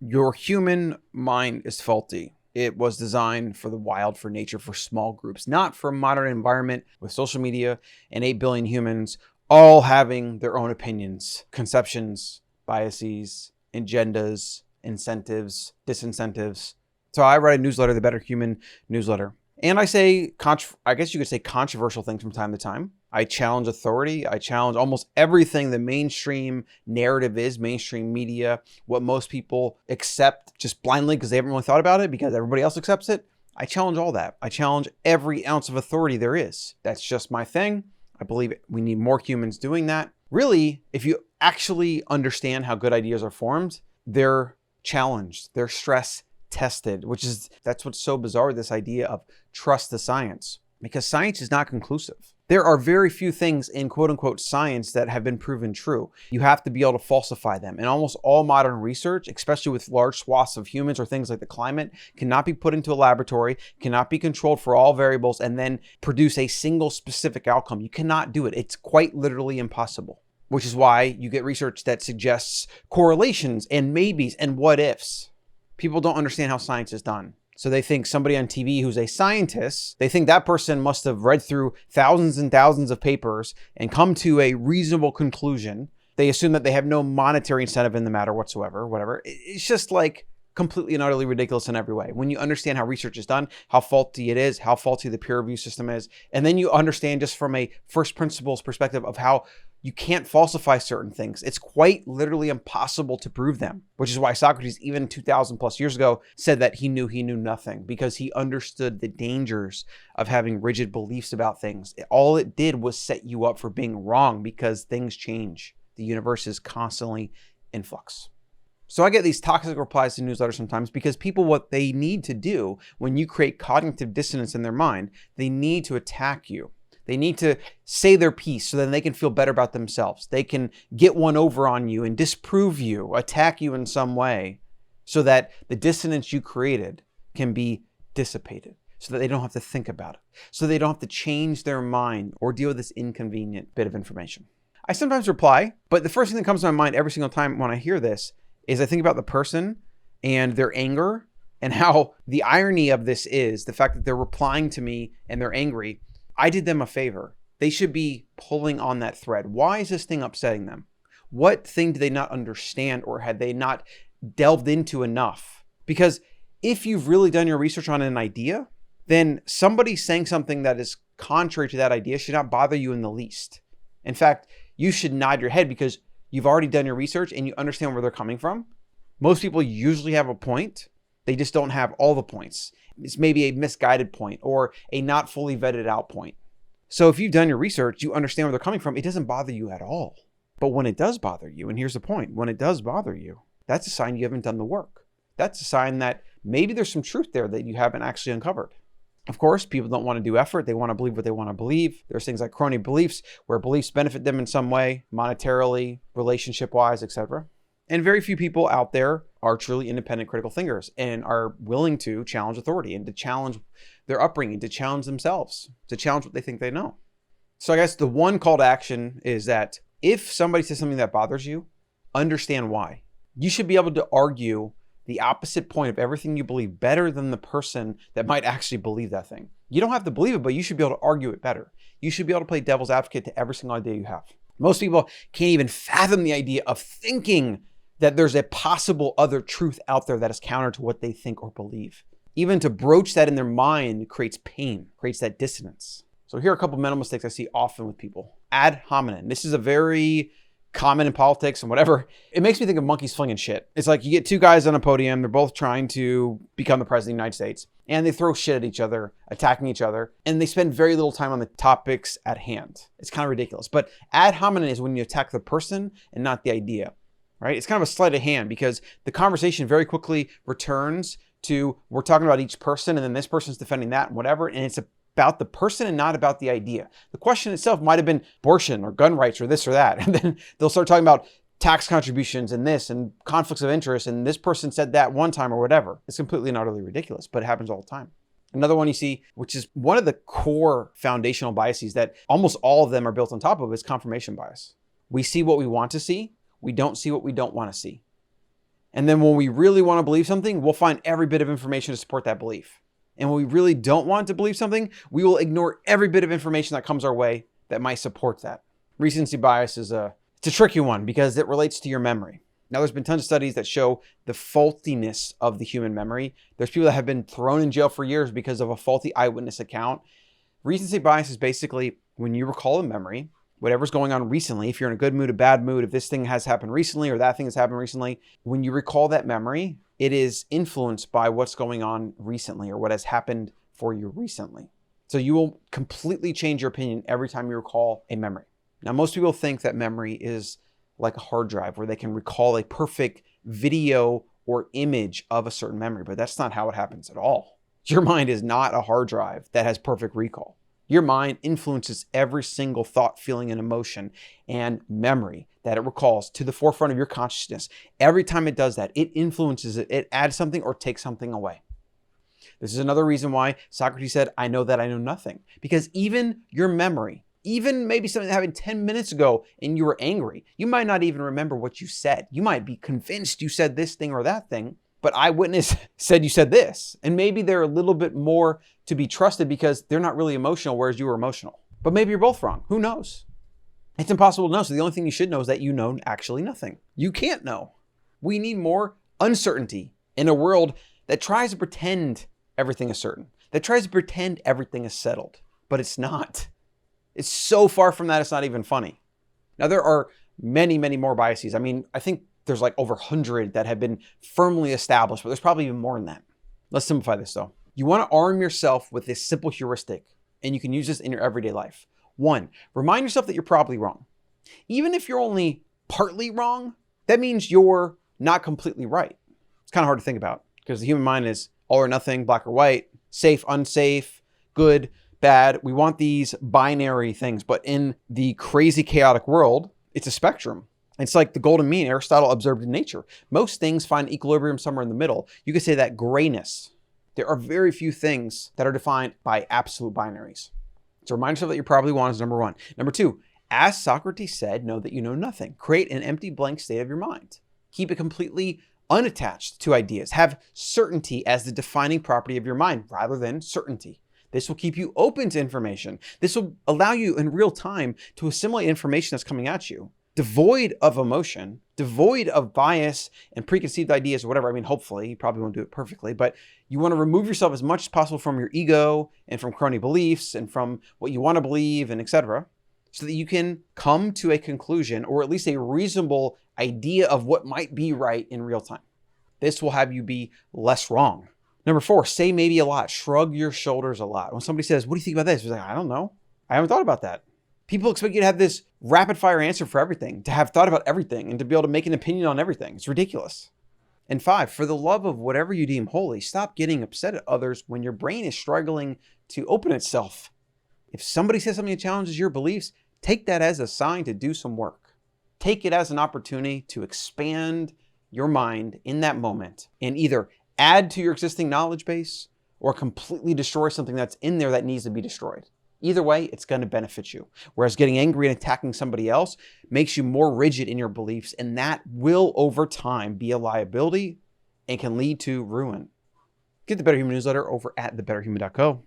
Your human mind is faulty. It was designed for the wild, for nature, for small groups, not for a modern environment with social media and 8 billion humans all having their own opinions, conceptions, biases, agendas, incentives, disincentives. So I write a newsletter, the Better Human newsletter. And I say, I guess you could say controversial things from time to time. I challenge authority. I challenge almost everything the mainstream narrative is, mainstream media, what most people accept just blindly because they haven't really thought about it because everybody else accepts it. I challenge all that. I challenge every ounce of authority there is. That's just my thing. I believe we need more humans doing that. Really, if you actually understand how good ideas are formed, they're challenged, they're stress tested, that's what's so bizarre with this idea of trust the science, because science is not conclusive. There are very few things in quote unquote science that have been proven true. You have to be able to falsify them. And almost all modern research, especially with large swaths of humans or things like the climate, cannot be put into a laboratory, cannot be controlled for all variables, and then produce a single specific outcome. You cannot do it. It's quite literally impossible, which is why you get research that suggests correlations and maybes and what ifs. People don't understand how science is done. So they think somebody on TV who's a scientist, they think that person must have read through thousands and thousands of papers and come to a reasonable conclusion. They assume that they have no monetary incentive in the matter whatsoever, whatever. It's just like completely and utterly ridiculous in every way. When you understand how research is done, how faulty it is, how faulty the peer review system is, and then you understand just from a first principles perspective of how you can't falsify certain things. It's quite literally impossible to prove them, which is why Socrates, even 2,000 plus years ago, said that he knew nothing, because he understood the dangers of having rigid beliefs about things. All it did was set you up for being wrong, because things change. The universe is constantly in flux. So I get these toxic replies to newsletters sometimes because people, what they need to do when you create cognitive dissonance in their mind, they need to attack you. They need to say their piece so then they can feel better about themselves. They can get one over on you and disprove you, attack you in some way so that the dissonance you created can be dissipated, so that they don't have to think about it, so they don't have to change their mind or deal with this inconvenient bit of information. I sometimes reply, but the first thing that comes to my mind every single time when I hear this is I think about the person and their anger and how the irony of this is the fact that they're replying to me and they're angry. I did them a favor. They should be pulling on that thread. Why is this thing upsetting them? What thing do they not understand, or had they not delved into enough? Because if you've really done your research on an idea, then somebody saying something that is contrary to that idea should not bother you in the least. In fact, you should nod your head because you've already done your research and you understand where they're coming from. Most people usually have a point. They just don't have all the points. It's maybe a misguided point or a not fully vetted out point. So if you've done your research, you understand where they're coming from, it doesn't bother you at all. But when it does bother you, and here's the point, when it does bother you, that's a sign you haven't done the work. That's a sign that maybe there's some truth there that you haven't actually uncovered. Of course, people don't want to do effort. They want to believe what they want to believe. There's things like crony beliefs where beliefs benefit them in some way, monetarily, relationship-wise, etc. And very few people out there are truly independent critical thinkers and are willing to challenge authority and to challenge their upbringing, to challenge themselves, to challenge what they think they know. So I guess the one call to action is that if somebody says something that bothers you, understand why. You should be able to argue the opposite point of everything you believe better than the person that might actually believe that thing. You don't have to believe it, but you should be able to argue it better. You should be able to play devil's advocate to every single idea you have. Most people can't even fathom the idea of thinking that there's a possible other truth out there that is counter to what they think or believe. Even to broach that in their mind creates pain, creates that dissonance. So here are a couple mental mistakes I see often with people. Ad hominem. This is a very common in politics and whatever. It makes me think of monkeys flinging shit. It's like you get two guys on a podium, they're both trying to become the president of the United States, and they throw shit at each other, attacking each other, and they spend very little time on the topics at hand. It's kind of ridiculous. But ad hominem is when you attack the person and not the idea. Right? It's kind of a sleight of hand because the conversation very quickly returns to we're talking about each person and then this person's defending that and whatever. And it's about the person and not about the idea. The question itself might have been abortion or gun rights or this or that. And then they'll start talking about tax contributions and this and conflicts of interest. And this person said that one time or whatever. It's completely and utterly ridiculous, but it happens all the time. Another one you see, which is one of the core foundational biases that almost all of them are built on top of, is confirmation bias. We see what we want to see. We don't see what we don't want to see. And then when we really want to believe something, we'll find every bit of information to support that belief. And when we really don't want to believe something, we will ignore every bit of information that comes our way that might support that. Recency bias it's a tricky one because it relates to your memory. Now, there's been tons of studies that show the faultiness of the human memory. There's people that have been thrown in jail for years because of a faulty eyewitness account. Recency bias is basically when you recall a memory, whatever's going on recently, if you're in a good mood, a bad mood, if this thing has happened recently or that thing has happened recently, when you recall that memory, it is influenced by what's going on recently or what has happened for you recently. So you will completely change your opinion every time you recall a memory. Now, most people think that memory is like a hard drive where they can recall a perfect video or image of a certain memory, but that's not how it happens at all. Your mind is not a hard drive that has perfect recall. Your mind influences every single thought, feeling, and emotion and memory that it recalls to the forefront of your consciousness. Every time it does that, it influences it. It adds something or takes something away. This is another reason why Socrates said, I know that I know nothing. Because even your memory, even maybe something that happened 10 minutes ago and you were angry, you might not even remember what you said. You might be convinced you said this thing or that thing, but eyewitness said you said this. And maybe they're a little bit more to be trusted because they're not really emotional, whereas you were emotional. But maybe you're both wrong. Who knows? It's impossible to know. So the only thing you should know is that you know actually nothing. You can't know. We need more uncertainty in a world that tries to pretend everything is certain, that tries to pretend everything is settled, but it's not. It's so far from that, it's not even funny. Now, there are many, many more biases. I mean, I think there's like over 100 that have been firmly established, but there's probably even more than that. Let's simplify this though. You want to arm yourself with this simple heuristic, and you can use this in your everyday life. 1, remind yourself that you're probably wrong. Even if you're only partly wrong, that means you're not completely right. It's kind of hard to think about because the human mind is all or nothing, black or white, safe, unsafe, good, bad. We want these binary things, but in the crazy, chaotic world, it's a spectrum. It's like the golden mean Aristotle observed in nature. Most things find equilibrium somewhere in the middle. You could say that grayness. There are very few things that are defined by absolute binaries. So remind yourself that you're probably wrong is number 1. Number 2, as Socrates said, know that you know nothing. Create an empty blank state of your mind. Keep it completely unattached to ideas. Have certainty as the defining property of your mind rather than certainty. This will keep you open to information. This will allow you in real time to assimilate information that's coming at you, devoid of emotion, devoid of bias and preconceived ideas or whatever. I mean, hopefully, you probably won't do it perfectly, but you want to remove yourself as much as possible from your ego and from crony beliefs and from what you want to believe and etc., so that you can come to a conclusion or at least a reasonable idea of what might be right in real time. This will have you be less wrong. Number 4, say maybe a lot. Shrug your shoulders a lot. When somebody says, what do you think about this? It's like, I don't know. I haven't thought about that. People expect you to have this rapid fire answer for everything, to have thought about everything and to be able to make an opinion on everything. It's ridiculous. And 5, for the love of whatever you deem holy, stop getting upset at others when your brain is struggling to open itself. If somebody says something that challenges your beliefs, take that as a sign to do some work. Take it as an opportunity to expand your mind in that moment and either add to your existing knowledge base or completely destroy something that's in there that needs to be destroyed. Either way, it's going to benefit you. Whereas getting angry and attacking somebody else makes you more rigid in your beliefs, and that will over time be a liability and can lead to ruin. Get the Better Human newsletter over at thebetterhuman.co.